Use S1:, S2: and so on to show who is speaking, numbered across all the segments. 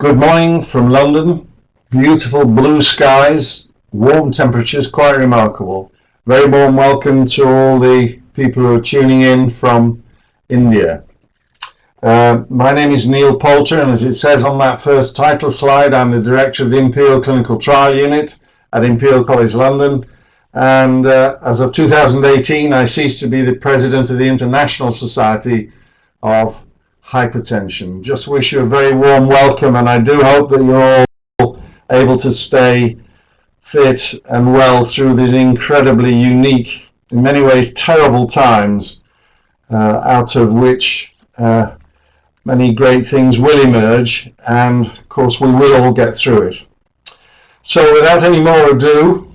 S1: Good morning from London. Beautiful blue skies, warm temperatures, quite remarkable. Very warm welcome to all the people who are tuning in from India. My name is Neil Poulter, and as it says on that first title slide, I'm the director of the Imperial Clinical Trial Unit at Imperial College London. And as of 2018, I ceased to be the president of the International Society of Hypertension. Just wish you a very warm welcome, and I do hope that you're all able to stay fit and well through these incredibly unique, in many ways terrible times, out of which many great things will emerge, and of course we will all get through it. So without any more ado,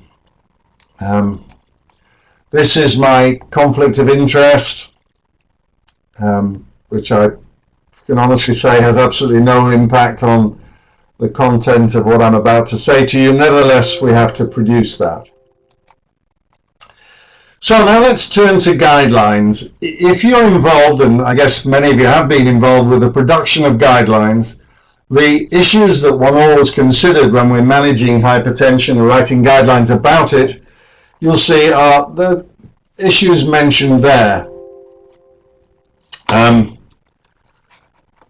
S1: this is my conflict of interest, which I can honestly say has absolutely no impact on the content of what I'm about to say to you. Nevertheless, we have to produce that. So now let's turn to guidelines. If you're involved, and I guess many of you have been involved with the production of guidelines, the issues that one always considered when we're managing hypertension or writing guidelines about it, you'll see are the issues mentioned there.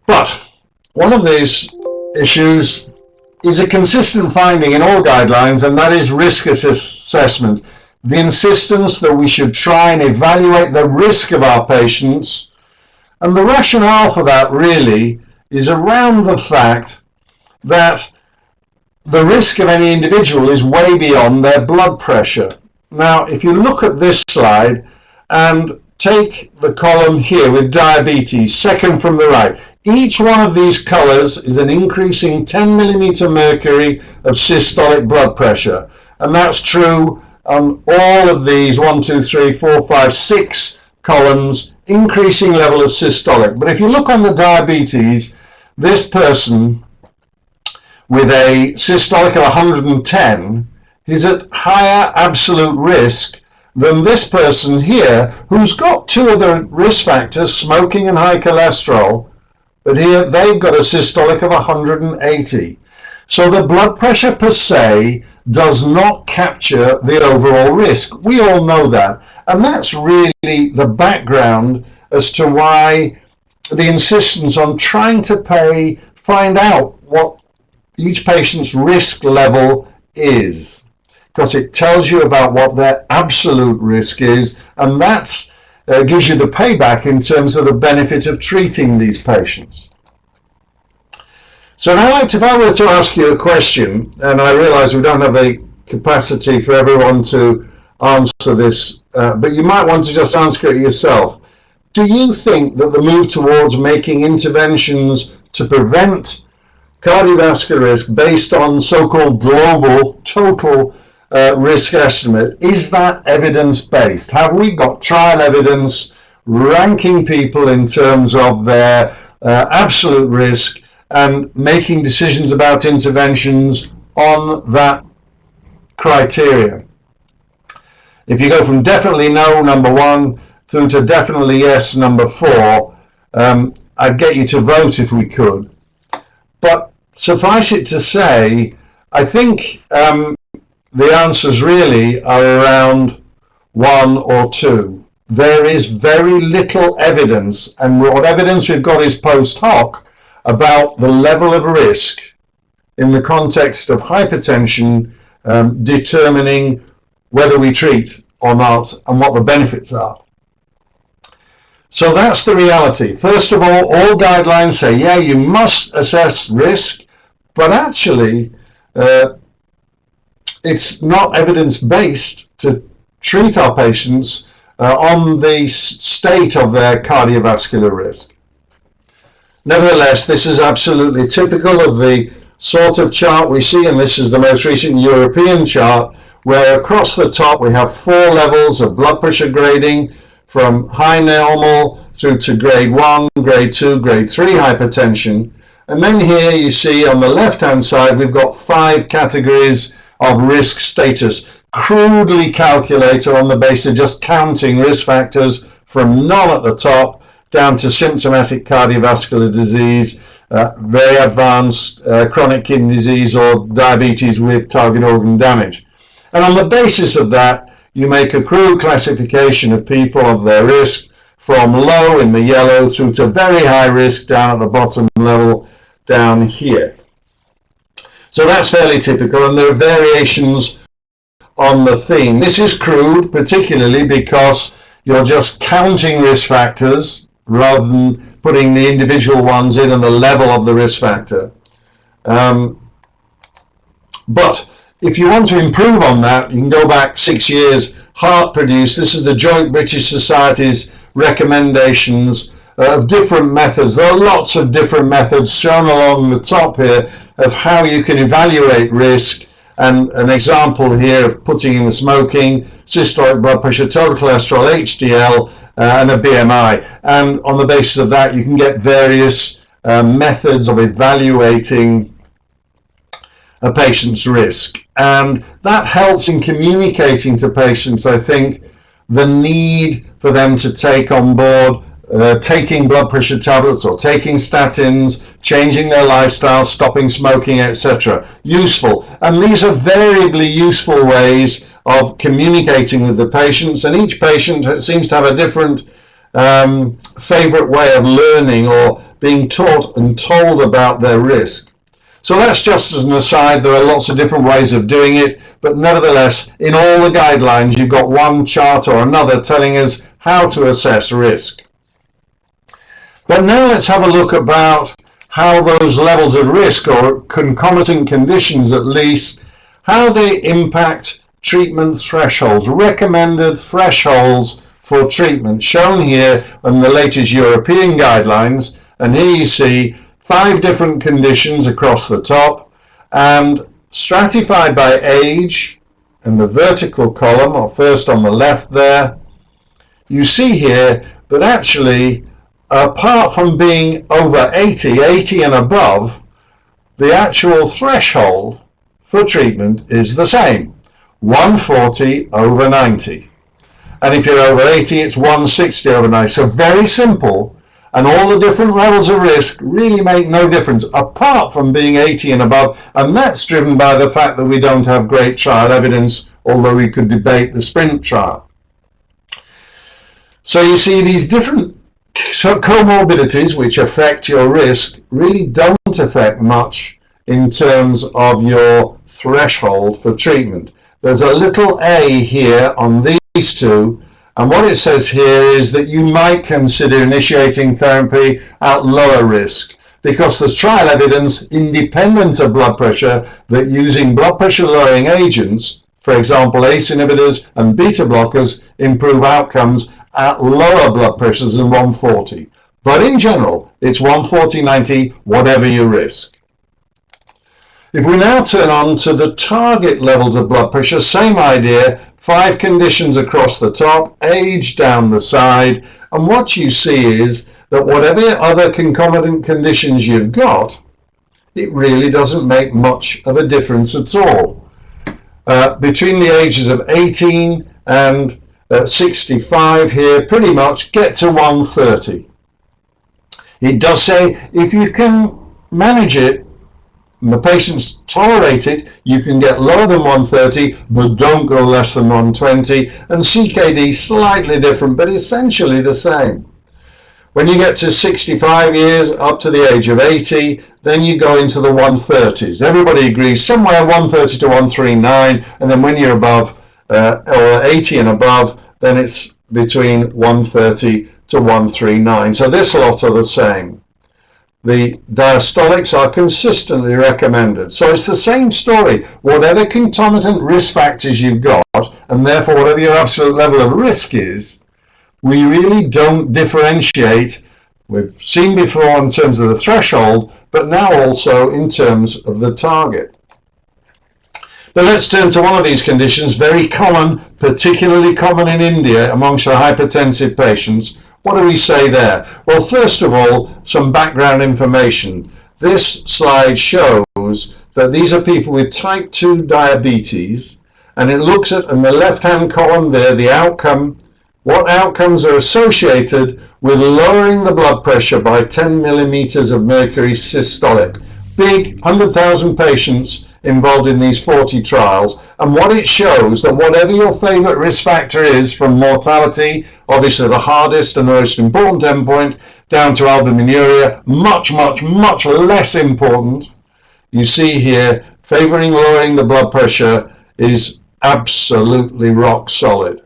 S1: But one of these issues is a consistent finding in all guidelines, and that is risk assessment. The insistence that we should try and evaluate the risk of our patients. And the rationale for that really is around the fact that the risk of any individual is way beyond their blood pressure. Now, if you look at this slide and take the column here with diabetes, second from the right, each one of these colors is an increasing 10 millimeter mercury of systolic blood pressure. And that's true on all of these 1, 2, 3, 4, 5, 6 columns, increasing level of systolic. But if you look on the diabetes, this person with a systolic of 110 is at higher absolute risk than this person here who's got two other risk factors, smoking and high cholesterol, but here they've got a systolic of 180. So the blood pressure per se does not capture the overall risk. We all know that. And that's really the background as to why the insistence on trying to find out what each patient's risk level is, because it tells you about what their absolute risk is, and that's gives you the payback in terms of the benefit of treating these patients. So now, if I were to ask you a question, and I realize we don't have the capacity for everyone to answer this, but you might want to just answer it yourself. Do you think that the move towards making interventions to prevent cardiovascular risk based on so-called global total risk estimate, is that evidence-based? Have we got trial evidence ranking people in terms of their absolute risk and making decisions about interventions on that criteria? If you go from definitely no, number 1, through to definitely yes, number 4, I'd get you to vote if we could. But suffice it to say, I think the answers really are around 1 or 2. There is very little evidence, and what evidence we've got is post hoc, about the level of risk in the context of hypertension determining whether we treat or not and what the benefits are. So that's the reality. First of all guidelines say, yeah, you must assess risk, but actually it's not evidence-based to treat our patients on the state of their cardiovascular risk. Nevertheless, this is absolutely typical of the sort of chart we see, and this is the most recent European chart, where across the top we have 4 levels of blood pressure grading, from high normal through to grade 1, grade 2, grade 3 hypertension. And then here you see on the left-hand side we've got 5 categories of risk status, crudely calculated on the basis of just counting risk factors from none at the top down to symptomatic cardiovascular disease very advanced chronic kidney disease or diabetes with target organ damage. And on the basis of that, you make a crude classification of people of their risk from low in the yellow through to very high risk down at the bottom level down here. So that's fairly typical, and there are variations on the theme. This is crude, particularly because you're just counting risk factors rather than putting the individual ones in and the level of the risk factor. But if you want to improve on that, you can go back 6 years. Hart produced, this is the Joint British Society's recommendations of different methods. There are lots of different methods shown along the top here of how you can evaluate risk, and an example here of putting in the smoking, systolic blood pressure, total cholesterol, HDL, and a BMI. And on the basis of that, you can get various methods of evaluating a patient's risk, and that helps in communicating to patients, I think, the need for them to take on board taking blood pressure tablets or taking statins, changing their lifestyle, stopping smoking, etc. Useful, and these are variably useful ways of communicating with the patients, and each patient seems to have a different favorite way of learning or being taught and told about their risk. So that's just as an aside. There are lots of different ways of doing it, but nevertheless, in all the guidelines, you've got one chart or another telling us how to assess risk. But now let's have a look about how those levels of risk, or concomitant conditions at least, how they impact treatment thresholds, recommended thresholds for treatment, shown here in the latest European guidelines. And here you see 5 different conditions across the top, and stratified by age in the vertical column, or first on the left there. You see here that actually, apart from being over 80 and above, the actual threshold for treatment is the same, 140 over 90. And if you're over 80, it's 160 over 90. So very simple. And all the different levels of risk really make no difference apart from being 80 and above. And that's driven by the fact that we don't have great trial evidence, although we could debate the SPRINT trial. So you see, these different comorbidities which affect your risk really don't affect much in terms of your threshold for treatment. There's a little A here on these two. And what it says here is that you might consider initiating therapy at lower risk, because there's trial evidence independent of blood pressure that using blood pressure lowering agents, for example ACE inhibitors and beta blockers, improve outcomes at lower blood pressures than 140. But in general, it's 140/90, whatever your risk. If we now turn on to the target levels of blood pressure, same idea, 5 conditions across the top, age down the side, and what you see is that whatever other concomitant conditions you've got, it really doesn't make much of a difference at all. Between the ages of 18 and 65 here, pretty much get to 130. It does say if you can manage it, and the patients tolerate it, you can get lower than 130, but don't go less than 120. And CKD slightly different, but essentially the same. When you get to 65 years, up to the age of 80, then you go into the 130s. Everybody agrees somewhere 130 to 139, and then when you're above or 80 and above, then it's between 130 to 139. So this lot are the same. The diastolics are consistently recommended. So it's the same story. Whatever concomitant risk factors you've got, and therefore whatever your absolute level of risk is, we really don't differentiate. We've seen before in terms of the threshold, but now also in terms of the target. But let's turn to one of these conditions, very common, particularly common in India amongst our hypertensive patients. What do we say there? Well, first of all, some background information. This slide shows that these are people with type 2 diabetes, and it looks at, in the left-hand column there, the outcome What outcomes are associated with lowering the blood pressure by 10 millimeters of mercury systolic? Big 100,000 patients involved in these 40 trials, and what it shows that whatever your favorite risk factor is, from mortality, obviously the hardest and the most important endpoint, down to albuminuria, much less important. You see here, favoring lowering the blood pressure is absolutely rock solid.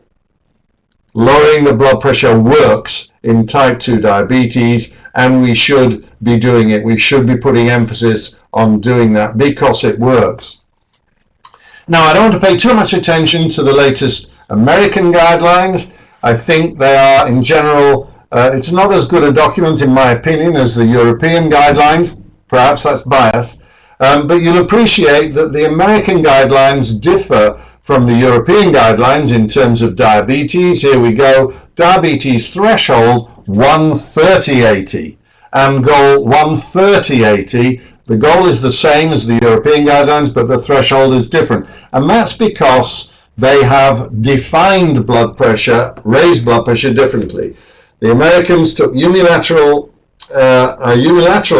S1: Lowering the blood pressure works in type 2 diabetes, and we should be doing it. We should be putting emphasis on doing that because it works. Now, I don't want to pay too much attention to the latest American guidelines. I think they are, in general, it's not as good a document, in my opinion, as the European guidelines. Perhaps that's bias. But you'll appreciate that the American guidelines differ from the European guidelines in terms of diabetes. Here we go. Diabetes threshold 130/80 and goal 130/80. The goal is the same as the European guidelines, but the threshold is different. And that's because they have defined blood pressure, raised blood pressure differently. The Americans took a unilateral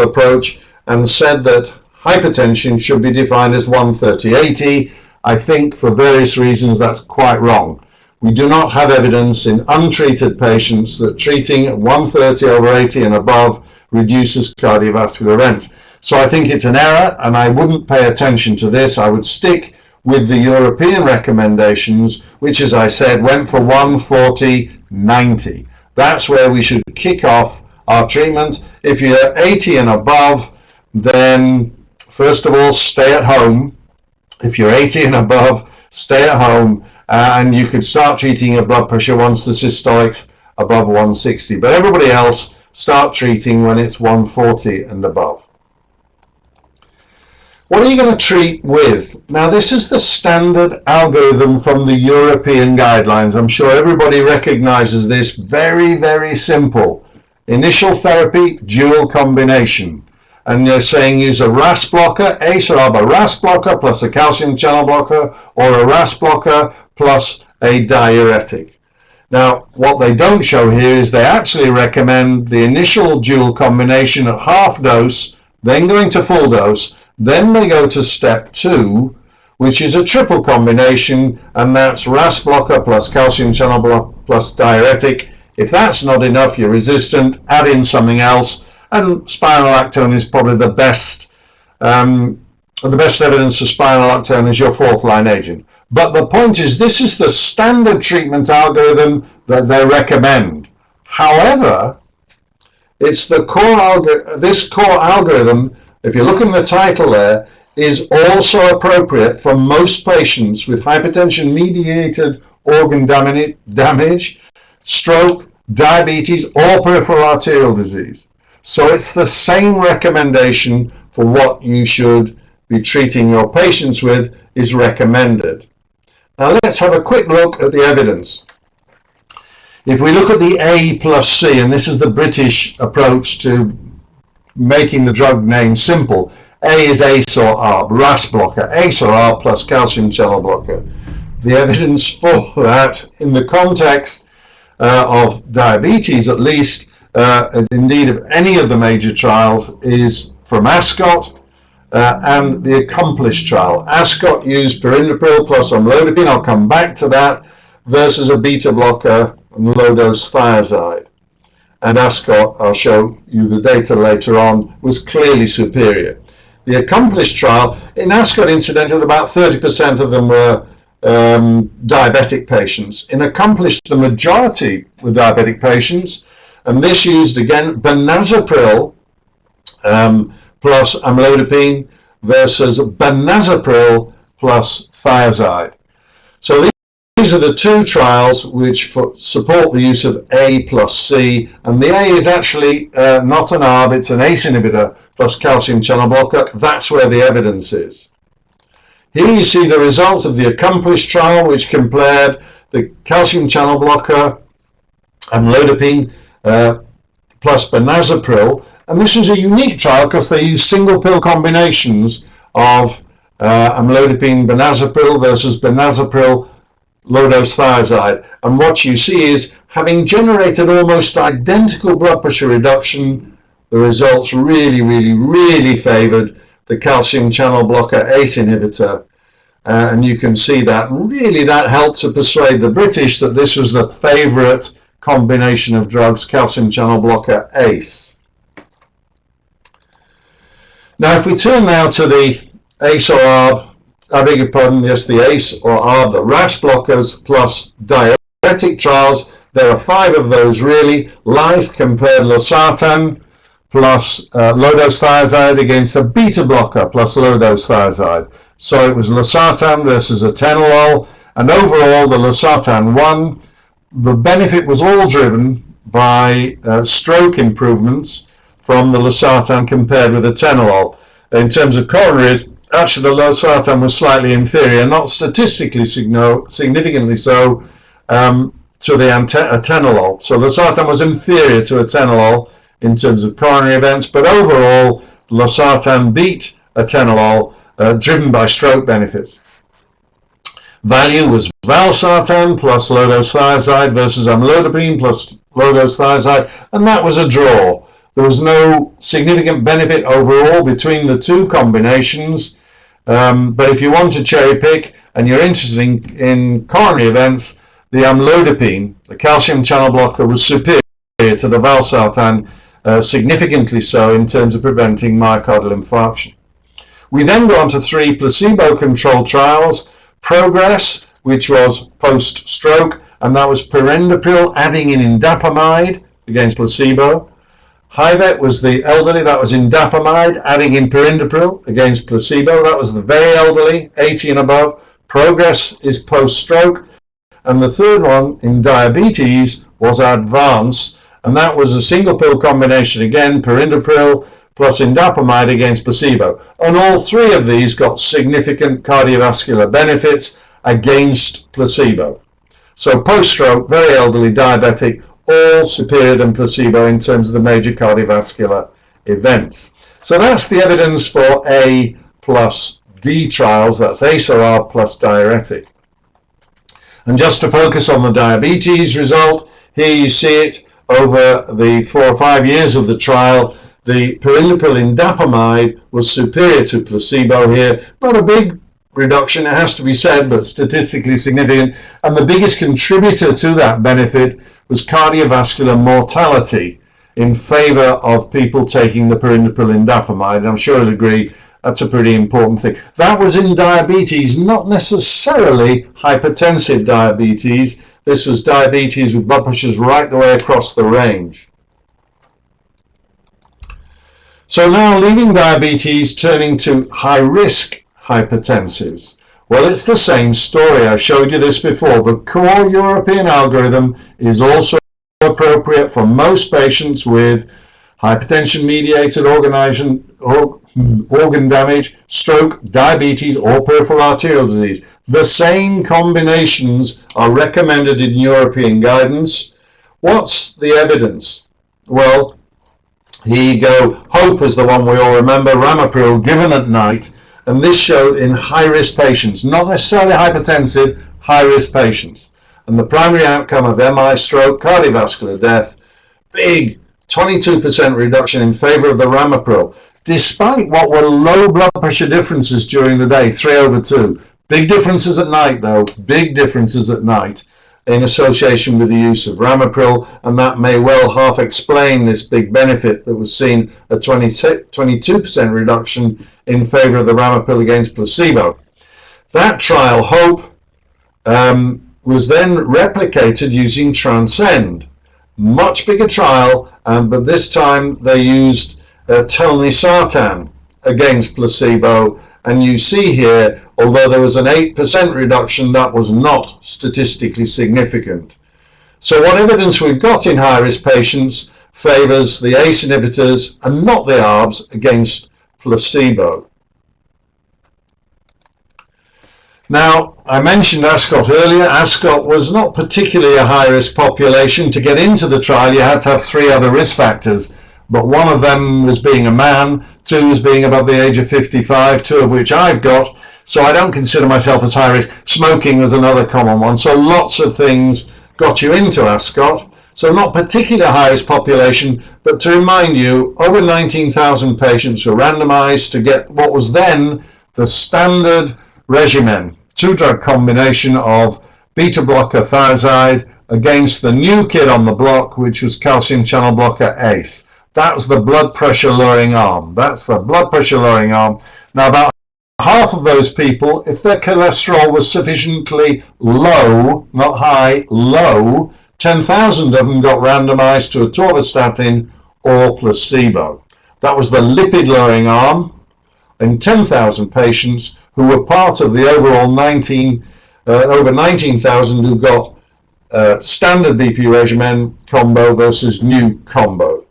S1: approach and said that hypertension should be defined as 130/80. I think for various reasons that's quite wrong. We do not have evidence in untreated patients that treating 130/80 and above reduces cardiovascular events. So I think it's an error, and I wouldn't pay attention to this. I would stick with the European recommendations, which, as I said, went for 140/90. That's where we should kick off our treatment. If you're 80 and above, then first of all, stay at home. If you're 80 and above, stay at home, and you could start treating your blood pressure once the systolic's above 160. But everybody else, start treating when it's 140 and above. What are you going to treat with? Now, this is the standard algorithm from the European guidelines. I'm sure everybody recognizes this. Very, very simple. Initial therapy, dual combination. And they're saying use a RAS blocker, ACE or ARB, a RAS blocker plus a calcium channel blocker, or a RAS blocker plus a diuretic. Now, what they don't show here is they actually recommend the initial dual combination at half dose, then going to full dose, then they go to step 2, which is a triple combination, and that's RAS blocker plus calcium channel blocker plus diuretic. If that's not enough, you're resistant, add in something else. And spironolactone is probably the best evidence for spironolactone is your fourth line agent. But the point is, this is the standard treatment algorithm that they recommend. However, it's the this core algorithm, if you look in the title there, is also appropriate for most patients with hypertension-mediated organ damage, stroke, diabetes, or peripheral arterial disease. So it's the same recommendation for what you should be treating your patients with is recommended. Now let's have a quick look at the evidence. If we look at the A plus C, and this is the British approach to making the drug name simple, A is ACE or ARB, RAS blocker, ACE or ARB plus calcium channel blocker. The evidence for that in the context of diabetes, at least, indeed of any of the major trials, is from Ascot and the Accomplished trial. Ascot used perindopril plus amlodipine, I'll come back to that, versus a beta blocker and low-dose thiazide. And Ascot, I'll show you the data later on, was clearly superior. The Accomplished trial, in Ascot incidentally, about 30% of them were diabetic patients. In Accomplished, the majority were diabetic patients, and this used, again, benazepril plus amlodipine versus benazepril plus thiazide. So these are the two trials which support the use of A plus C, and the A is actually not an ARB, it's an ACE inhibitor plus calcium channel blocker. That's where the evidence is. Here you see the results of the Accomplished trial, which compared the calcium channel blocker, amlodipine, plus benazepril, and this is a unique trial because they use single pill combinations of amlodipine benazepril versus benazepril low-dose thiazide. And what you see is, having generated almost identical blood pressure reduction, the results really favoured the calcium channel blocker ACE inhibitor. And you can see that really that helped to persuade the British that this was the favourite combination of drugs, calcium channel blocker ACE. Now if we turn now to the ACE or ARB, I beg your pardon, yes, the ACE or ARB, the RAS blockers plus diuretic trials, there are 5 of those really. Life compared losartan plus low-dose thiazide against a beta blocker plus low-dose thiazide. So it was losartan versus atenolol, and overall the losartan won. The benefit was all driven by stroke improvements from the losartan compared with atenolol. In terms of coronaries, actually the losartan was slightly inferior, not statistically significantly so, to the atenolol. So losartan was inferior to atenolol in terms of coronary events, but overall losartan beat atenolol, driven by stroke benefits. Value was valsartan plus low-dose thiazide versus amlodipine plus low-dose thiazide, and that was a draw. There was no significant benefit overall between the two combinations, but if you want to cherry pick and you're interested in coronary events, the amlodipine, the calcium channel blocker, was superior to the valsartan, significantly so in terms of preventing myocardial infarction. We then go on to 3 placebo-controlled trials. Progress, which was post-stroke, and that was perindopril adding in indapamide against placebo. HIVET was the elderly, that was indapamide adding in perindopril against placebo. That was the very elderly, 80 and above. Progress is post-stroke. And the third one in diabetes was ADVANCE, and that was a single pill combination, again, perindopril plus indapamide against placebo. And all 3 of these got significant cardiovascular benefits against placebo. So post-stroke, very elderly, diabetic, all superior than placebo in terms of the major cardiovascular events. So that's the evidence for A plus D trials, that's ACE or ARB plus diuretic. And just to focus on the diabetes result, here you see it over the 4 or 5 years of the trial. The perindopril indapamide was superior to placebo here. Not a big reduction, it has to be said, but statistically significant. And the biggest contributor to that benefit was cardiovascular mortality in favor of people taking the perindopril indapamide. And I'm sure you'll agree that's a pretty important thing. That was in diabetes, not necessarily hypertensive diabetes. This was diabetes with blood pressures right the way across the range. So now, leaving diabetes, turning to high-risk hypertensives. Well, it's the same story. I showed you this before. The core European algorithm is also appropriate for most patients with hypertension-mediated organ damage, stroke, diabetes, or peripheral arterial disease. The same combinations are recommended in European guidance. What's the evidence? Well, here you go. HOPE is the one we all remember, ramipril given at night, and this showed in high-risk patients, not necessarily hypertensive, high-risk patients. And the primary outcome of MI, stroke, cardiovascular death, big 22% reduction in favor of the ramipril, despite what were low blood pressure differences during the day, 3/2. Big differences at night, though, big differences at night in association with the use of ramipril, and that may well half explain this big benefit that was seen, a 22% reduction in favor of the ramipril against placebo. That trial, HOPE, was then replicated using TRANSCEND. Much bigger trial, but this time they used telmisartan against placebo, and you see here, although there was an 8% reduction, that was not statistically significant. So what evidence we've got in high-risk patients favours the ACE inhibitors and not the ARBs against placebo. Now, I mentioned Ascot earlier. Ascot was not particularly a high-risk population. To get into the trial, you had to have 3 other risk factors, but one of them was being a man, twos being above the age of 55, 2 of which I've got, so I don't consider myself as high risk. Smoking was another common one, so lots of things got you into Ascot. So not particular high risk population, but to remind you, over 19,000 patients were randomized to get what was then the standard regimen, 2-drug combination of beta blocker thiazide against the new kid on the block, which was calcium channel blocker ACE. That was the blood pressure lowering arm. That's the blood pressure lowering arm. Now, about half of those people, if their cholesterol was sufficiently low, not high, low, 10,000 of them got randomized to atorvastatin or placebo. That was the lipid lowering arm in 10,000 patients who were part of the overall over 19,000 who got standard BP regimen combo versus new combo.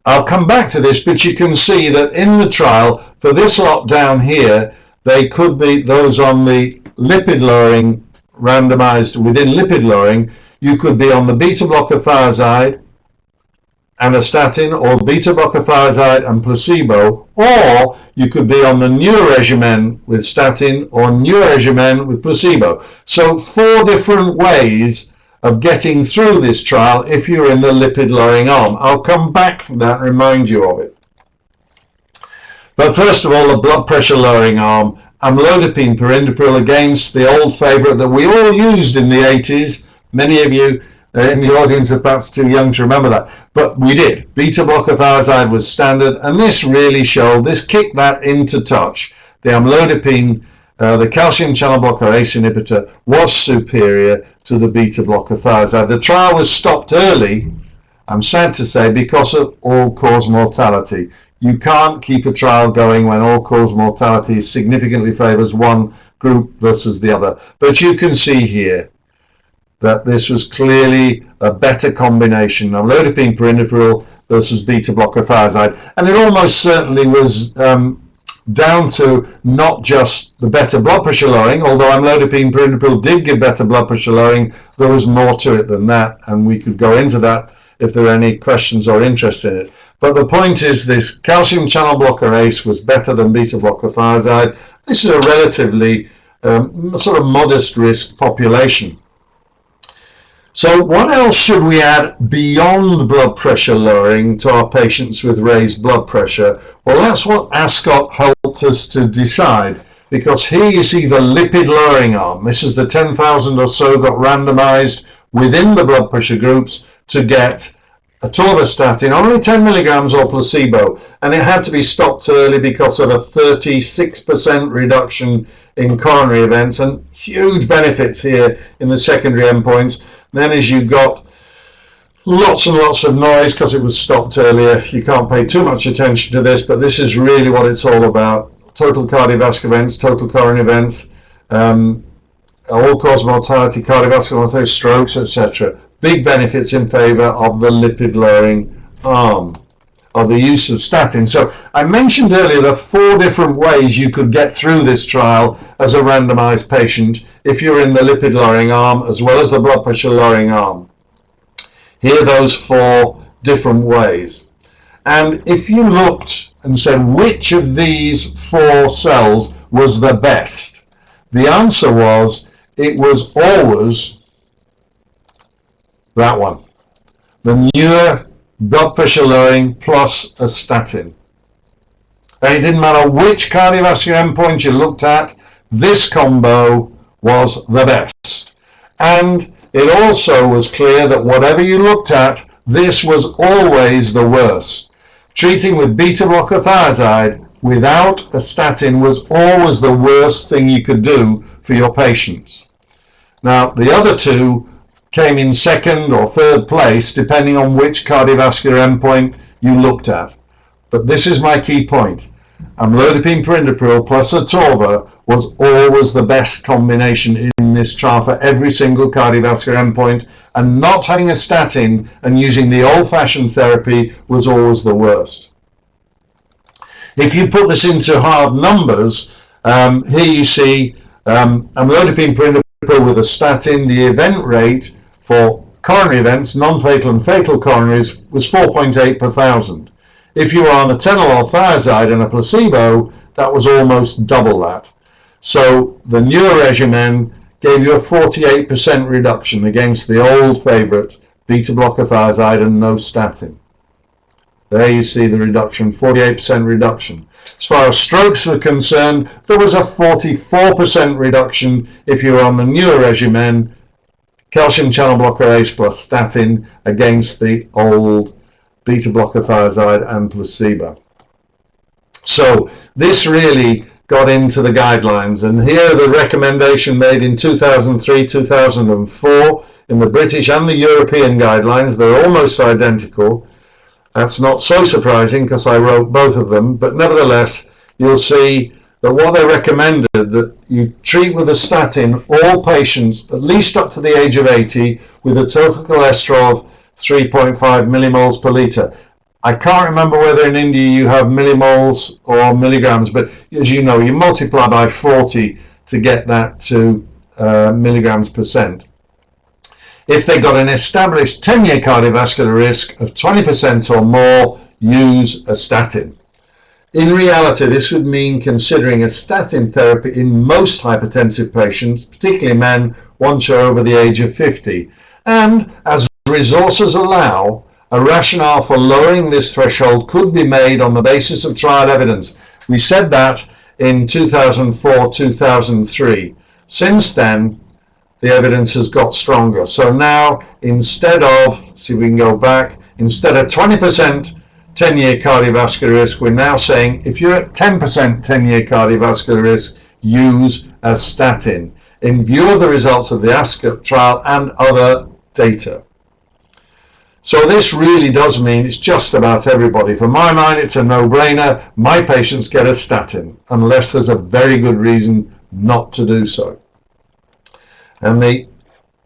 S1: I'll come back to this, but you can see that in the trial, for this lot down here, they could be those on the lipid lowering, randomized within lipid lowering. You could be on the beta blocker thiazide and a statin, or beta blocker thiazide and placebo, or you could be on the new regimen with statin or new regimen with placebo. So 4 different ways of getting through this trial if you're in the lipid lowering arm. I'll come back to that and remind you of it. But first of all, the blood pressure lowering arm, amlodipine perindopril against the old favorite that we all used in the 80s. Many of you in the audience are perhaps too young to remember that, but we did. Beta blocker thiazide was standard, and this really showed, this kicked that into touch. The amlodipine, the calcium channel blocker ACE inhibitor, was superior to the beta blocker thiazide. The trial was stopped early, I'm sad to say, because of all-cause mortality. You can't keep a trial going when all-cause mortality significantly favors one group versus the other. But you can see here that this was clearly a better combination of amlodipine perindopril versus beta blocker thiazide, and it almost certainly was down to not just the better blood pressure lowering, although amlodipine perindopril did give better blood pressure lowering. There was more to it than that, and we could go into that if there are any questions or interest in it. But the point is, this calcium channel blocker ACE was better than beta blocker thiazide. This is a relatively sort of modest risk population. So what else should we add beyond blood pressure lowering to our patients with raised blood pressure? Well, that's what Ascot helped us to decide, because here you see the lipid lowering arm. This is the 10,000 or so got randomized within the blood pressure groups to get atorvastatin, only 10 milligrams or placebo, and it had to be stopped early because of a 36% reduction in coronary events, and huge benefits here in the secondary endpoints. Then as you got lots and lots of noise because it was stopped earlier, you can't pay too much attention to this, but this is really what it's all about. Total cardiovascular events, total coronary events, all-cause mortality, cardiovascular mortality, strokes, etc. Big benefits in favor of the lipid-lowering arm of the use of statin. So I mentioned earlier the 4 different ways you could get through this trial as a randomized patient if you're in the lipid-lowering arm as well as the blood pressure-lowering arm. Here are those 4 different ways. And if you looked and said which of these 4 cells was the best, the answer was it was always that one, the newer blood pressure lowering plus a statin. And it didn't matter which cardiovascular endpoint you looked at, this combo was the best. And it also was clear that whatever you looked at, this was always the worst. Treating with beta blocker thiazide without a statin was always the worst thing you could do for your patients. Now, the other 2 came in 2nd or 3rd place, depending on which cardiovascular endpoint you looked at. But this is my key point. Amlodipine perindopril plus atorva was always the best combination in this trial for every single cardiovascular endpoint, and not having a statin and using the old-fashioned therapy was always the worst. If you put this into hard numbers, here you see amlodipine perindopril with a statin, the event rate for coronary events, non-fatal and fatal coronaries, was 4.8 per thousand. If you were on atenolol thiazide and a placebo, that was almost double that. So the newer regimen gave you a 48% reduction against the old favourite, beta blocker thiazide and no statin. There you see the reduction, 48% reduction. As far as strokes were concerned, there was a 44% reduction if you were on the newer regimen, calcium channel blocker ACE plus statin, against the old beta blocker thiazide and placebo. So this really got into the guidelines, and here are the recommendation made in 2003, 2004 in the British and the European guidelines. They're almost identical. That's not so surprising because I wrote both of them, but nevertheless you'll see that what they recommended, that you treat with a statin all patients at least up to the age of 80 with a total cholesterol of 3.5 millimoles per litre. I can't remember whether in India you have millimoles or milligrams, but as you know, you multiply by 40 to get that to milligrams percent. If they got an established 10-year cardiovascular risk of 20% or more, use a statin. In reality, this would mean considering a statin therapy in most hypertensive patients, particularly men once you're over the age of 50. And as resources allow, a rationale for lowering this threshold could be made on the basis of trial evidence. We said that in 2004-2003. Since then, the evidence has got stronger. So now, instead of, see if we can go back, instead of 20% 10-year cardiovascular risk, we're now saying if you're at 10% 10-year cardiovascular risk, use a statin in view of the results of the Ascot trial and other data. So this really does mean it's just about everybody. For my mind, it's a no-brainer. My patients get a statin unless there's a very good reason not to do so. And the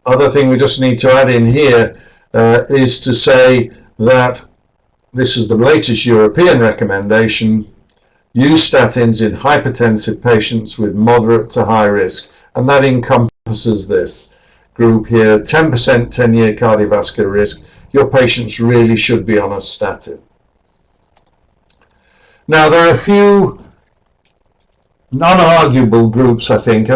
S1: other thing we just need to add in here is to say that this is the latest European recommendation: use statins in hypertensive patients with moderate to high risk, and that encompasses this group here, 10% 10-year cardiovascular risk. Your patients really should be on a statin. Now, there are a few non-arguable groups, I think.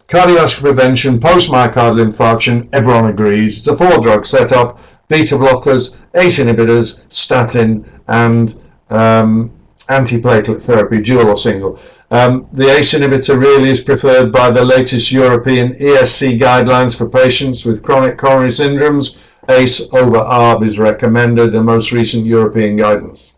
S1: Cardiovascular prevention, post-myocardial infarction, everyone agrees. It's a 4-drug setup: beta blockers, ACE inhibitors, statin, and antiplatelet therapy, dual or single. The ACE inhibitor really is preferred by the latest European ESC guidelines for patients with chronic coronary syndromes. ACE over ARB is recommended, the most recent European guidance.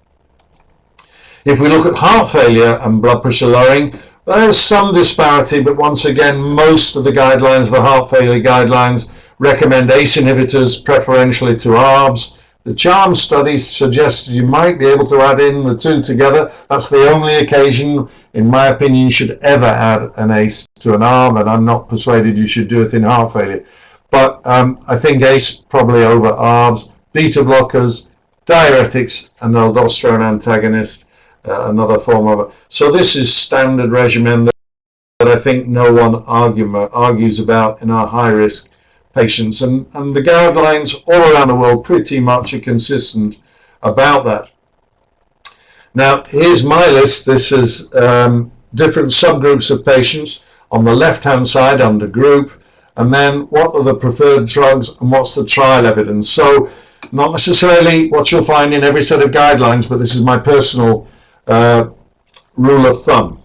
S1: If we look at heart failure and blood pressure lowering, there's some disparity, but once again, most of the guidelines, the heart failure guidelines, recommend ACE inhibitors preferentially to ARBs. The CHARM study suggested you might be able to add in the two together. That's the only occasion, in my opinion, you should ever add an ACE to an ARB, and I'm not persuaded you should do it in heart failure. But I think ACE probably over ARBs, beta blockers, diuretics, and aldosterone antagonist, another form of it. So this is standard regimen that I think no one argues about in our high-risk patients, and the guidelines all around the world pretty much are consistent about that. Now, here's my list. This is different subgroups of patients on the left-hand side under group, and then what are the preferred drugs and what's the trial evidence. So not necessarily what you'll find in every set of guidelines, but this is my personal rule of thumb.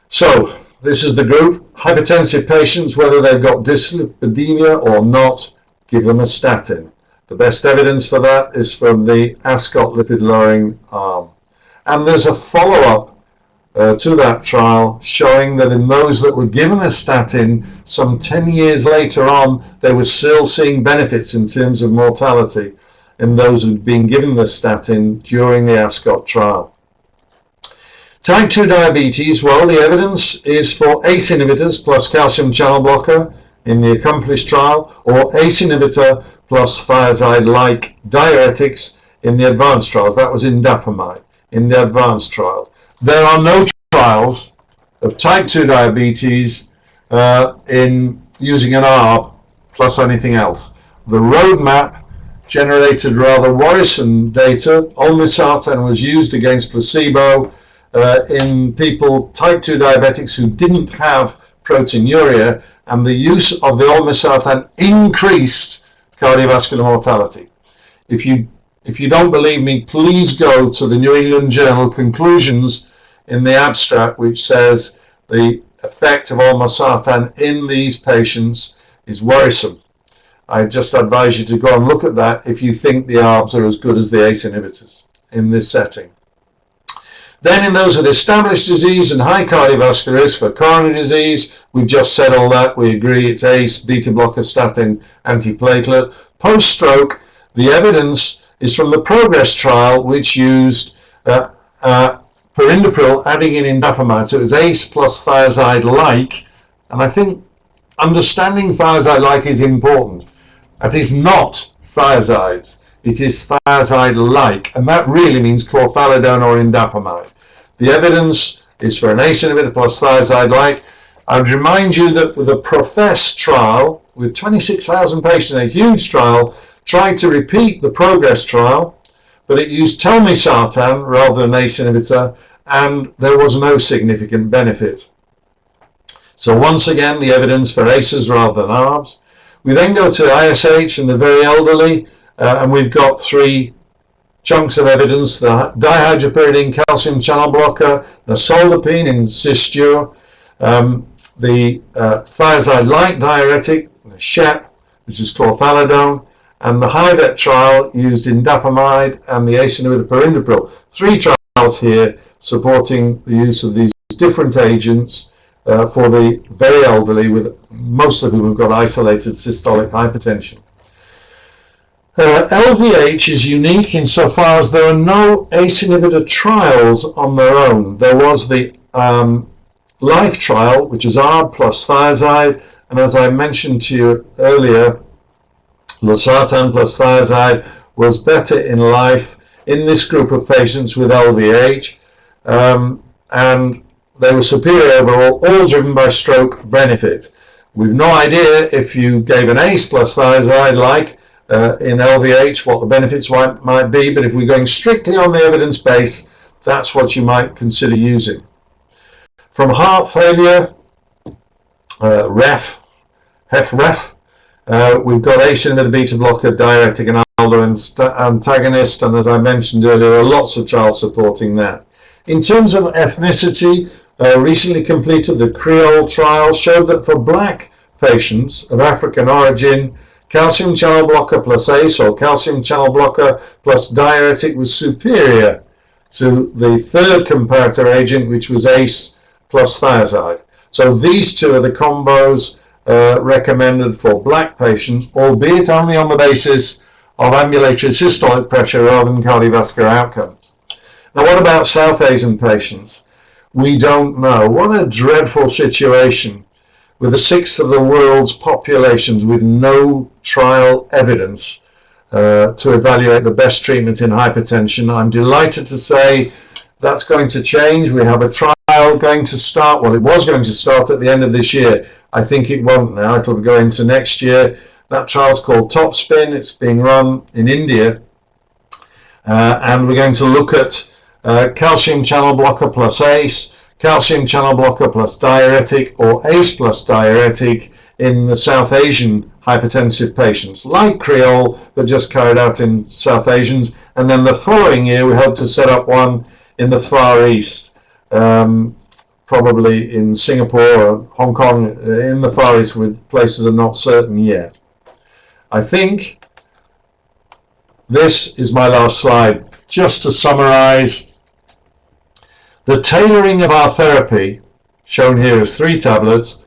S1: So this is the group: hypertensive patients, whether they've got dyslipidemia or not, give them a statin. The best evidence for that is from the Ascot lipid lowering arm. And there's a follow-up to that trial showing that in those that were given a statin, some 10 years later on, they were still seeing benefits in terms of mortality in those who'd been given the statin during the Ascot trial. Type 2 diabetes, well, the evidence is for ACE inhibitors plus calcium channel blocker in the Accomplish trial, or ACE inhibitor plus thiazide-like diuretics in the advanced trials. That was indapamide in the advanced trial. There are no trials of type 2 diabetes in using an ARB plus anything else. The roadmap generated rather worrisome data. Olmesartan was used against placebo in people, type 2 diabetics who didn't have proteinuria, and the use of the olmesartan increased cardiovascular mortality. If you don't believe me, please go to the New England Journal conclusions in the abstract, which says the effect of olmesartan in these patients is worrisome. I just advise you to go and look at that if you think the ARBs are as good as the ACE inhibitors in this setting. Then in those with established disease and high cardiovascular risk for coronary disease, we've just said all that. We agree it's ACE, beta blocker, statin, antiplatelet. Post-stroke, the evidence is from the PROGRESS trial, which used perindopril adding in indapamide. So it was ACE plus thiazide-like, and I think understanding thiazide-like is important. That is not thiazides. It is thiazide-like, and that really means chlorthalidone or indapamide. The evidence is for an ACE inhibitor plus thiazide-like. I'd remind you that the PROFESS trial, with 26,000 patients, a huge trial, tried to repeat the PROGRESS trial, but it used telmisartan rather than ACE inhibitor, and there was no significant benefit. So once again, the evidence for ACEs rather than ARBs. We then go to ISH in the very elderly, and we've got three chunks of evidence: the dihydropyridine calcium channel blocker, the soldapine in Cistur, the thiazide-like diuretic, the SHEP, which is chlorthalidone, and the HIVET trial used indapamide and the ACE inhibitor perindopril. Three trials here supporting the use of these different agents for the very elderly, with most of whom have got isolated systolic hypertension. LVH is unique insofar as there are no ACE inhibitor trials on their own. There was the LIFE trial, which is ARB plus thiazide, and as I mentioned to you earlier, losartan plus thiazide was better in LIFE in this group of patients with LVH, and they were superior overall, all driven by stroke benefit. We've no idea if you gave an ACE plus thiazide like in LVH what the benefits might be, but if we're going strictly on the evidence base, that's what you might consider using. From heart failure, HFrEF, we've got ACE inhibitor, beta blocker, diuretic, and ALDO antagonist, and as I mentioned earlier, there are lots of trials supporting that. In terms of ethnicity, recently completed the Creole trial showed that for black patients of African origin, calcium channel blocker plus ACE or calcium channel blocker plus diuretic was superior to the third comparator agent, which was ACE plus thiazide. So these two are the combos recommended for black patients, albeit only on the basis of ambulatory systolic pressure rather than cardiovascular outcomes. Now, what about South Asian patients? We don't know. What a dreadful situation, with a sixth of the world's populations with no trial evidence to evaluate the best treatment in hypertension. I'm delighted to say that's going to change. We have a trial going to start. Well, it was going to start at the end of this year. I think it won't now. It will go into next year. That trial's called Topspin. It's being run in India. And we're going to look at calcium channel blocker plus ACE, calcium channel blocker plus diuretic, or ACE plus diuretic in the South Asian hypertensive patients, like Creole, but just carried out in South Asians. And then the following year, we hope to set up one in the Far East, probably in Singapore or Hong Kong, in the Far East, with places are not certain yet. I think this is my last slide. Just to summarize, the tailoring of our therapy, shown here as 3 tablets,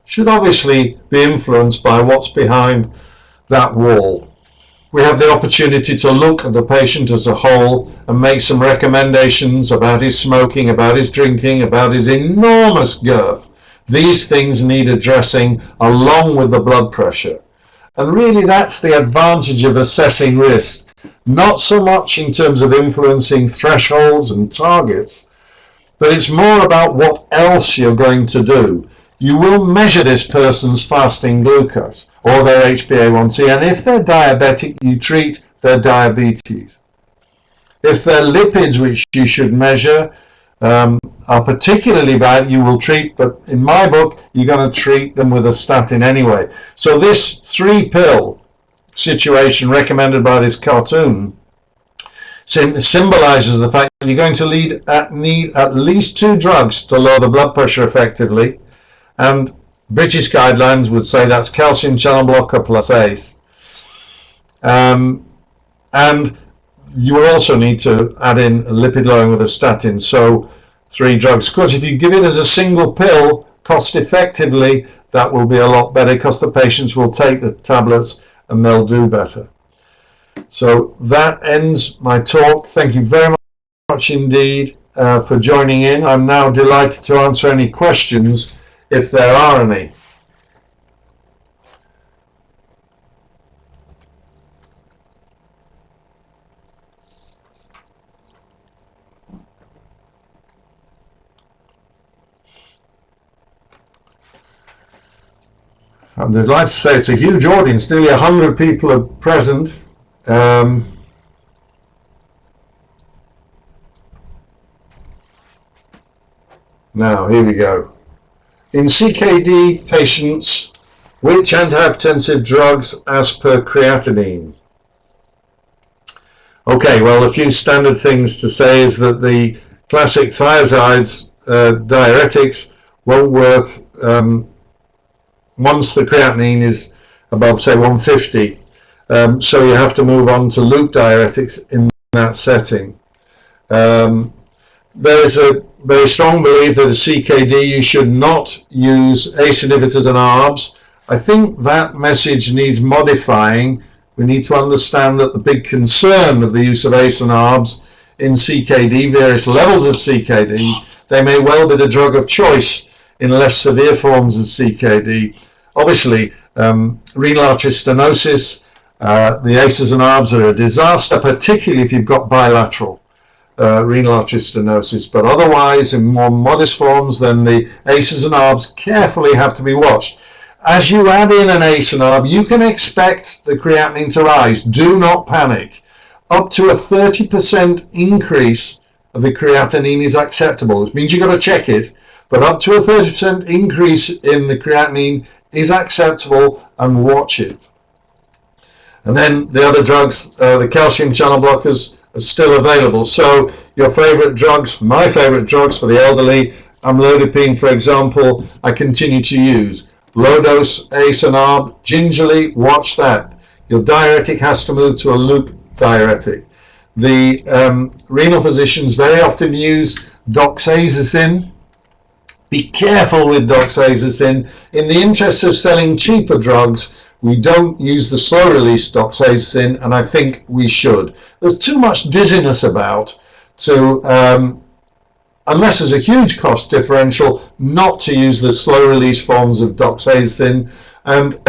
S1: should obviously be influenced by what's behind that wall. We have the opportunity to look at the patient as a whole and make some recommendations about his smoking, about his drinking, about his enormous girth. These things need addressing along with the blood pressure. And really that's the advantage of assessing risk. Not so much in terms of influencing thresholds and targets, but it's more about what else you're going to do. You will measure this person's fasting glucose. or their HbA1c, and if they're diabetic, you treat their diabetes. If their lipids, which you should measure, are particularly bad, you will treat, but in my book, you're going to treat them with a statin anyway. So this 3-pill situation recommended by this cartoon symbolizes the fact that you're going to need at least 2 drugs to lower the blood pressure effectively, and British guidelines would say that's calcium channel blocker plus ACE. And you will also need to add in a lipid lowering with a statin, so 3 drugs. Of course, if you give it as a single pill, cost effectively, that will be a lot better because the patients will take the tablets and they'll do better. So that ends my talk. Thank you very much indeed for joining in. I'm now delighted to answer any questions if there are any. I'm delighted to say it's a huge audience, nearly 100 people are present. Now, here we go. In CKD patients, which antihypertensive drugs as per creatinine? Okay, well, a few standard things to say is that the classic thiazides, diuretics, won't work once the creatinine is above, say, 150. So you have to move on to loop diuretics in that setting. There's a very strong belief that a CKD you should not use ACE inhibitors and ARBs. I think that message needs modifying. We need to understand that the big concern of the use of ACE and ARBs in CKD, various levels of CKD, they may well be the drug of choice in less severe forms of CKD. Obviously, renal artery stenosis, the ACEs and ARBs are a disaster, particularly if you've got bilateral renal artery stenosis, but otherwise in more modest forms, then the ACEs and ARBs carefully have to be watched. As you add in an ACE and ARB, you can expect the creatinine to rise. Do not panic. Up to a 30% increase of the creatinine is acceptable. It means you've got to check it, but up to a 30% increase in the creatinine is acceptable, and watch it. And then the other drugs, the calcium channel blockers, are still available. So your favorite drugs, my favorite drugs for the elderly, amlodipine, for example, I continue to use. Low dose ACE and ARB, gingerly, watch that. Your diuretic has to move to a loop diuretic. The renal physicians very often use doxazosin. Be careful with doxazosin. In the interest of selling cheaper drugs, we don't use the slow-release doxazosin, and I think we should. There's too much dizziness about to, unless there's a huge cost differential, not to use the slow-release forms of doxazosin. And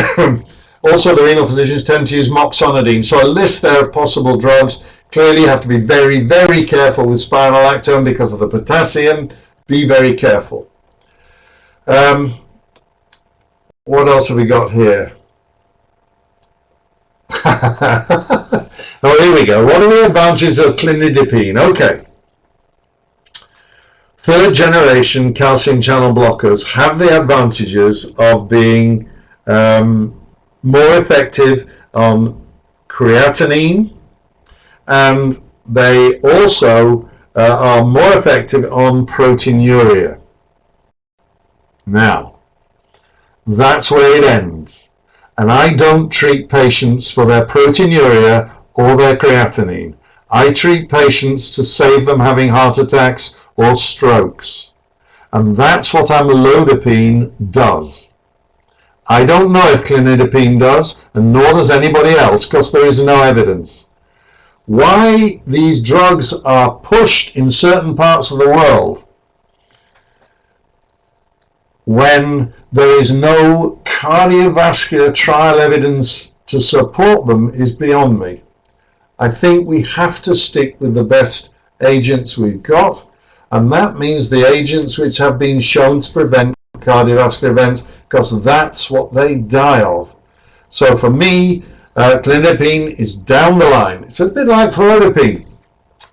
S1: also the renal physicians tend to use moxonidine. So a list there of possible drugs. Clearly you have to be very, very careful with spironolactone because of the potassium. Be very careful. What else have we got here? Oh, here we go. What are the advantages of clinidipine? Okay. 3rd generation calcium channel blockers have the advantages of being more effective on creatinine, and they also are more effective on proteinuria. Now, that's where it ends. And I don't treat patients for their proteinuria or their creatinine. I treat patients to save them having heart attacks or strokes. And that's what amlodipine does. I don't know if clinidipine does, and nor does anybody else, because there is no evidence. Why these drugs are pushed in certain parts of the world when there is no cardiovascular trial evidence to support them is beyond me. I think we have to stick with the best agents we've got, and that means the agents which have been shown to prevent cardiovascular events, because that's what they die of. So for me, clinidipine is down the line. It's a bit like felodipine.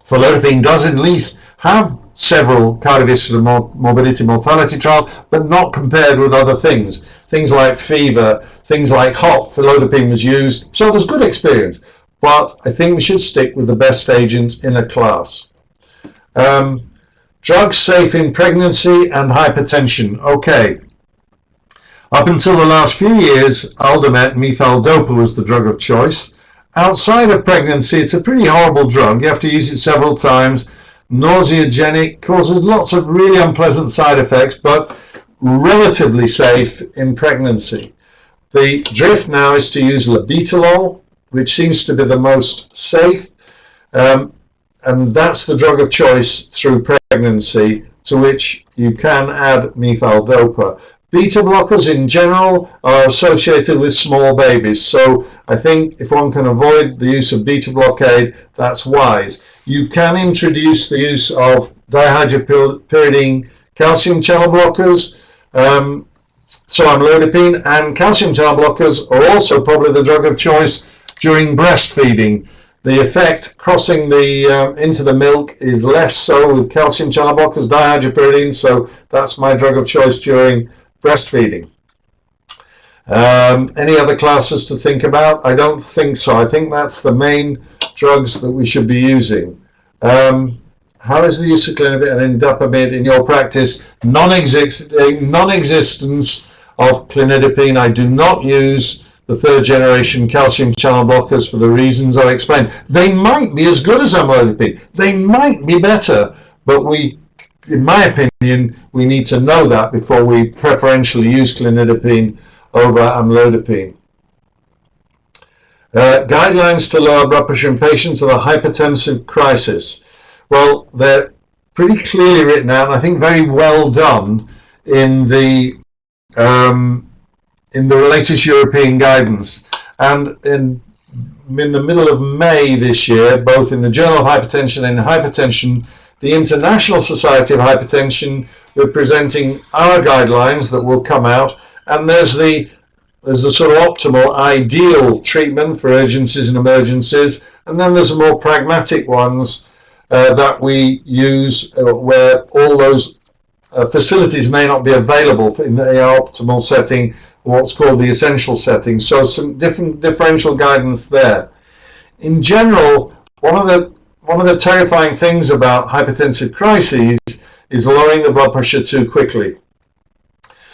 S1: Felodipine does at least have several cardiovascular morbidity mortality trials, but not compared with other things. Things like fever, things like HOP, felodipine was used. So there's good experience. But I think we should stick with the best agents in a class. Drugs safe in pregnancy and hypertension. Okay. Up until the last few years, aldomet methyl-dopa was the drug of choice. Outside of pregnancy, it's a pretty horrible drug. You have to use it several times. Nauseogenic, causes lots of really unpleasant side effects, but relatively safe in pregnancy. The drift now is to use labetalol, which seems to be the most safe, and that's the drug of choice through pregnancy, to which you can add methyl-dopa. Beta blockers in general are associated with small babies, so I think if one can avoid the use of beta blockade, that's wise. You can introduce the use of dihydropyridine calcium channel blockers, so amlodipine, and calcium channel blockers are also probably the drug of choice during breastfeeding. The effect crossing into the milk is less so with calcium channel blockers, dihydropyridine, so that's my drug of choice during breastfeeding. Any other classes to think about? I don't think so. I think that's the main drugs that we should be using. How is the use of clinidipine and indapamide in your practice? Non-existence of clinidipine. I do not use the third generation calcium channel blockers for the reasons I explained. They might be as good as amlodipine. They might be better, but in my opinion, we need to know that before we preferentially use clinidipine over amlodipine. Guidelines to lower blood pressure in patients with a hypertensive crisis. Well, they're pretty clearly written out, and I think very well done in the latest European guidance. And in the middle of May this year, both in the Journal of Hypertension and Hypertension, the International Society of Hypertension, we're presenting our guidelines that will come out, and there's the sort of optimal ideal treatment for urgencies and emergencies, and then there's the more pragmatic ones that we use where all those facilities may not be available in the optimal setting, what's called the essential setting. So some different differential guidance there. In general, one of the terrifying things about hypertensive crises is lowering the blood pressure too quickly.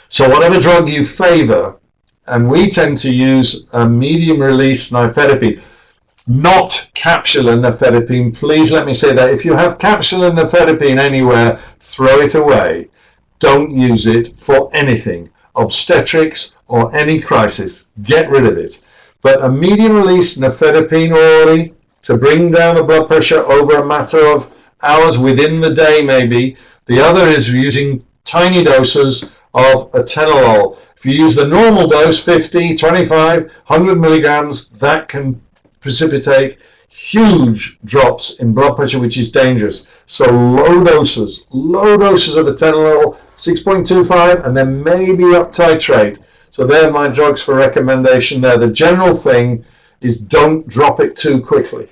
S1: So whatever drug you favor, and we tend to use a medium release nifedipine, not capsular nifedipine. Please let me say that. If you have capsular nifedipine anywhere, throw it away. Don't use it for anything, obstetrics or any crisis. Get rid of it. But a medium release nifedipine orally to bring down the blood pressure over a matter of hours, within the day maybe. The other is using tiny doses of atenolol. If you use the normal dose, 50, 25, 100 milligrams, that can precipitate huge drops in blood pressure, which is dangerous. So low doses of atenolol, 6.25, and then maybe up titrate. So they're my drugs for recommendation there. The general thing is don't drop it too quickly.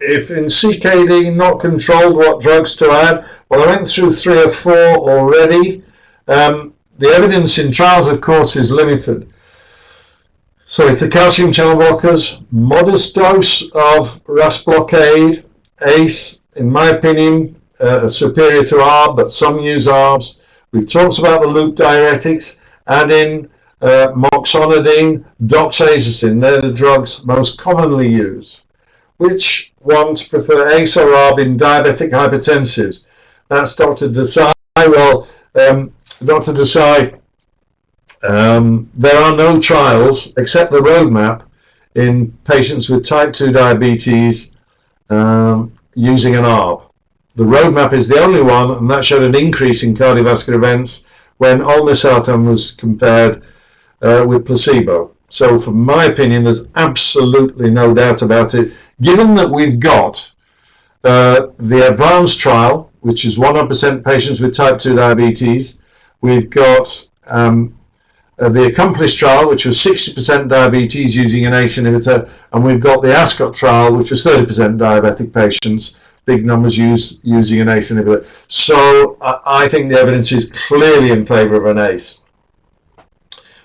S1: If in CKD not controlled, what drugs to add? Well, I went through 3 or 4 already. The evidence in trials, of course, is limited. So it's the calcium channel blockers, modest dose of RAS blockade, ACE, in my opinion, superior to ARB, but some use ARBs. We've talked about the loop diuretics, add in moxonidine, doxazosin. They're the drugs most commonly used. Which ones prefer ACE or ARB in diabetic hypertensives? That's Dr. Desai. Well, Dr. Desai, there are no trials except the roadmap in patients with type 2 diabetes using an ARB. The roadmap is the only one, and that showed an increase in cardiovascular events when olmesartan was compared with placebo. So from my opinion, there's absolutely no doubt about it. Given that we've got the advanced trial, which is 100% patients with type 2 diabetes, we've got the accomplished trial, which was 60% diabetes using an ACE inhibitor, and we've got the Ascot trial, which was 30% diabetic patients, big numbers using an ACE inhibitor. So I think the evidence is clearly in favour of an ACE.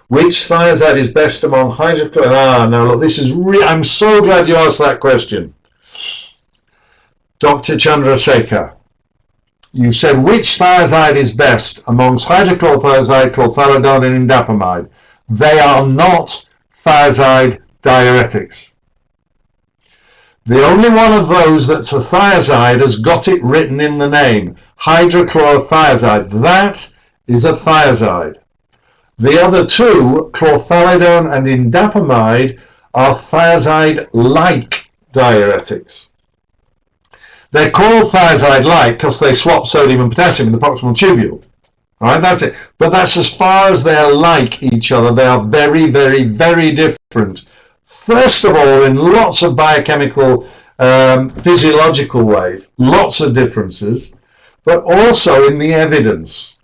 S1: Which thiazide is best among hydrochloride? Now look, this is I'm so glad you asked that question. Dr. Chandrasekhar, you said which thiazide is best amongst hydrochlorothiazide, chlorthalidone and indapamide. They are not thiazide diuretics. The only one of those that's a thiazide has got it written in the name, hydrochlorothiazide. That is a thiazide. The other two, chlorthalidone and indapamide, are thiazide-like diuretics. They're called thiazide-like because they swap sodium and potassium in the proximal tubule. All right, that's it. But that's as far as they're like each other. They are very, very, very different. First of all, in lots of biochemical, physiological ways, lots of differences, but also in the evidence.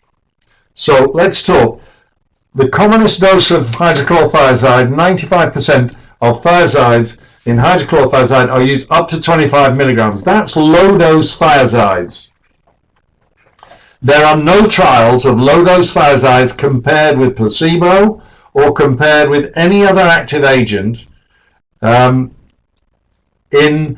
S1: So let's talk. The commonest dose of hydrochlorothiazide, 95% of thiazides in hydrochlorothiazide are used up to 25 milligrams. That's low-dose thiazides. There are no trials of low-dose thiazides compared with placebo or compared with any other active agent in the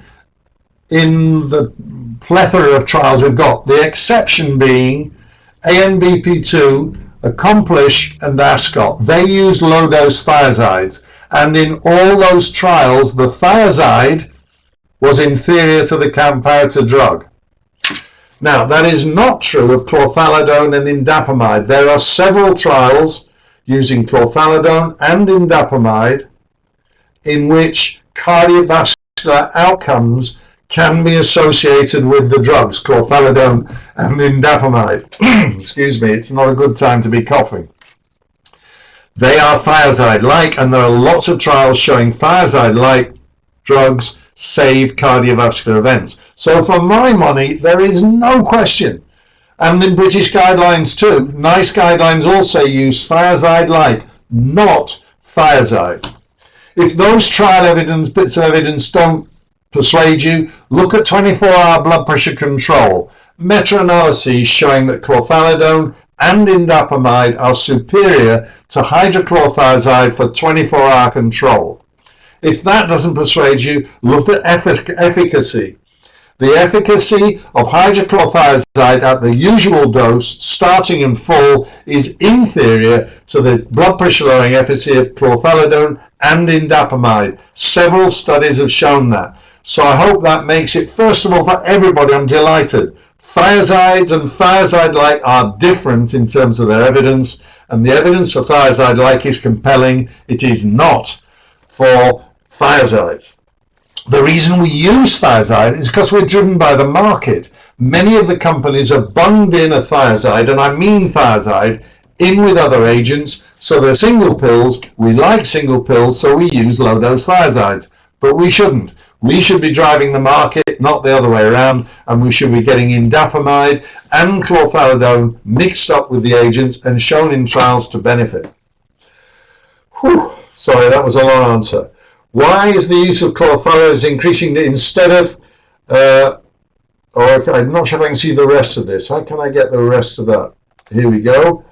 S1: plethora of trials we've got. The exception being ANBP2, Accomplish and Ascot. They used low-dose thiazides, and in all those trials the thiazide was inferior to the comparator drug. Now that is not true of chlorthalidone and indapamide. There are several trials using chlorthalidone and indapamide in which cardiovascular outcomes can be associated with the drugs, chlorthalidone and indapamide. Excuse me, it's not a good time to be coughing. They are thiazide-like, and there are lots of trials showing thiazide-like drugs save cardiovascular events. So for my money, there is no question. And in British guidelines too, NICE guidelines also use thiazide-like, not thiazide. If those trial evidence, bits of evidence don't persuade you, look at 24-hour blood pressure control. Meta-analyses showing that chlorthalidone and indapamide are superior to hydrochlorothiazide for 24-hour control. If that doesn't persuade you, look at efficacy. The efficacy of hydrochlorothiazide at the usual dose, starting in full, is inferior to the blood pressure lowering efficacy of chlorthalidone and indapamide. Several studies have shown that. So I hope that makes it, first of all, for everybody, I'm delighted. Thiazides and thiazide-like are different in terms of their evidence, and the evidence for thiazide-like is compelling. It is not for thiazides. The reason we use thiazide is because we're driven by the market. Many of the companies have bunged in a thiazide, and I mean thiazide, in with other agents, so they're single pills. We like single pills, so we use low-dose thiazides, but we shouldn't. We should be driving the market, not the other way around, and we should be getting indapamide and chlorthalidone mixed up with the agents and shown in trials to benefit. Whew. Sorry, that was a long answer. Why is the use of chlorthalidone increasing instead of, I'm not sure if I can see the rest of this. How can I get the rest of that? Here we go.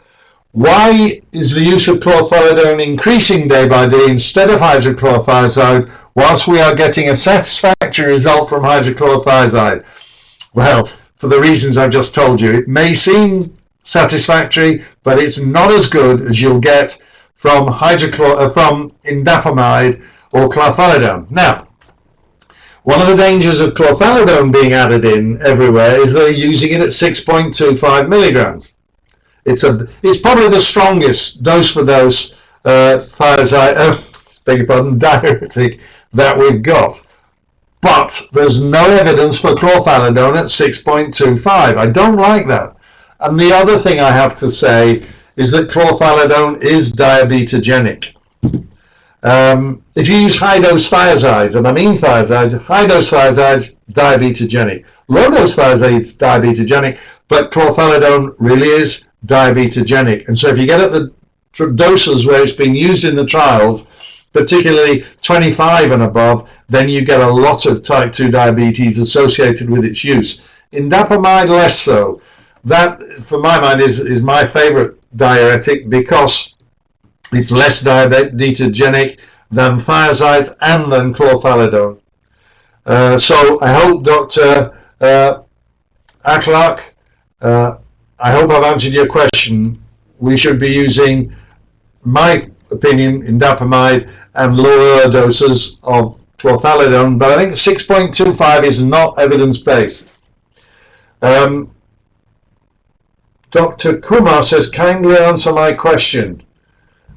S1: Why is the use of chlorthalidone increasing day by day instead of hydrochlorothiazide, whilst we are getting a satisfactory result from hydrochlorothiazide? Well, for the reasons I've just told you. It may seem satisfactory, but it's not as good as you'll get from indapamide or chlorthalidone. Now, one of the dangers of chlorthalidone being added in everywhere is they're using it at 6.25 milligrams. It's probably the strongest dose-for-dose diuretic that we've got. But there's no evidence for chlorthalidone at 6.25. I don't like that. And the other thing I have to say is that chlorthalidone is diabetogenic. If you use high-dose thiazides, and I mean thiazides, high-dose thiazides, diabetogenic. Low-dose thiazides, diabetogenic, but chlorthalidone really is diabetogenic. And so if you get at the doses where it's been used in the trials, particularly 25 and above, then you get a lot of type 2 diabetes associated with its use. Indapamide, less so. That, for my mind, is my favorite diuretic because it's less diabetogenic than thiazides and than chlorthalidone. So I hope, Dr. Akhlaq, I hope I've answered your question. We should be using, my opinion, indapamide and lower doses of chlorthalidone, but I think 6.25 is not evidence-based. Dr. Kumar says, kindly answer my question.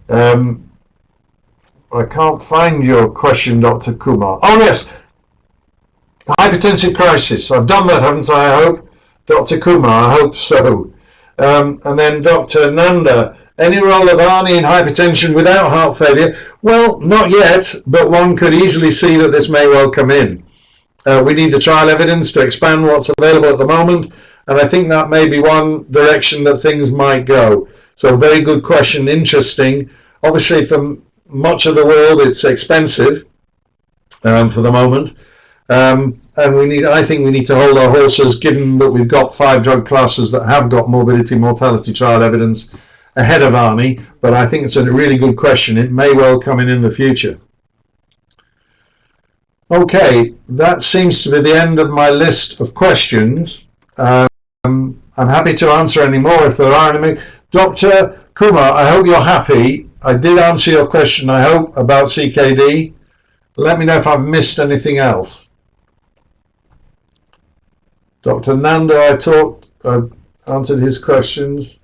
S1: I can't find your question, Dr. Kumar. Oh yes, hypertensive crisis. I've done that, haven't I hope? Dr. Kumar, I hope so. And then Dr. Nanda, any role of ARNI in hypertension without heart failure? Well, not yet, but one could easily see that this may well come in. We need the trial evidence to expand what's available at the moment, and I think that may be one direction that things might go. So very good question, interesting. Obviously, for much of the world, it's expensive for the moment. And I think we need to hold our horses, given that we've got 5 drug classes that have got morbidity mortality trial evidence ahead of ARNI, but I think it's a really good question. It may well come in the future. Okay, that seems to be the end of my list of questions. I'm happy to answer any more if there are any. Dr. Kumar, I hope you're happy. I did answer your question, I hope, about CKD. Let me know if I've missed anything else. Dr. Nanda, I answered his questions.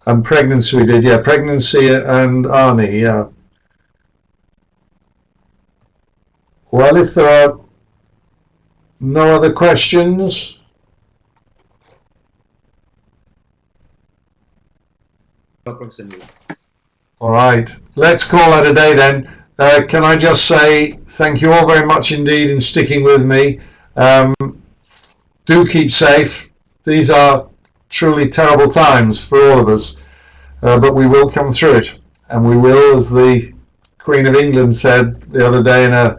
S1: And pregnancy we did, yeah, pregnancy and ARNI, yeah. Well, if there are no other questions. All right, let's call that a day then. Can I just say thank you all very much indeed in sticking with me. Do keep safe. These are truly terrible times for all of us, but we will come through it, and we will, as the Queen of England said the other day in an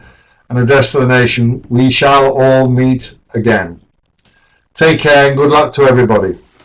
S1: address to the nation, we shall all meet again. Take care and good luck to everybody.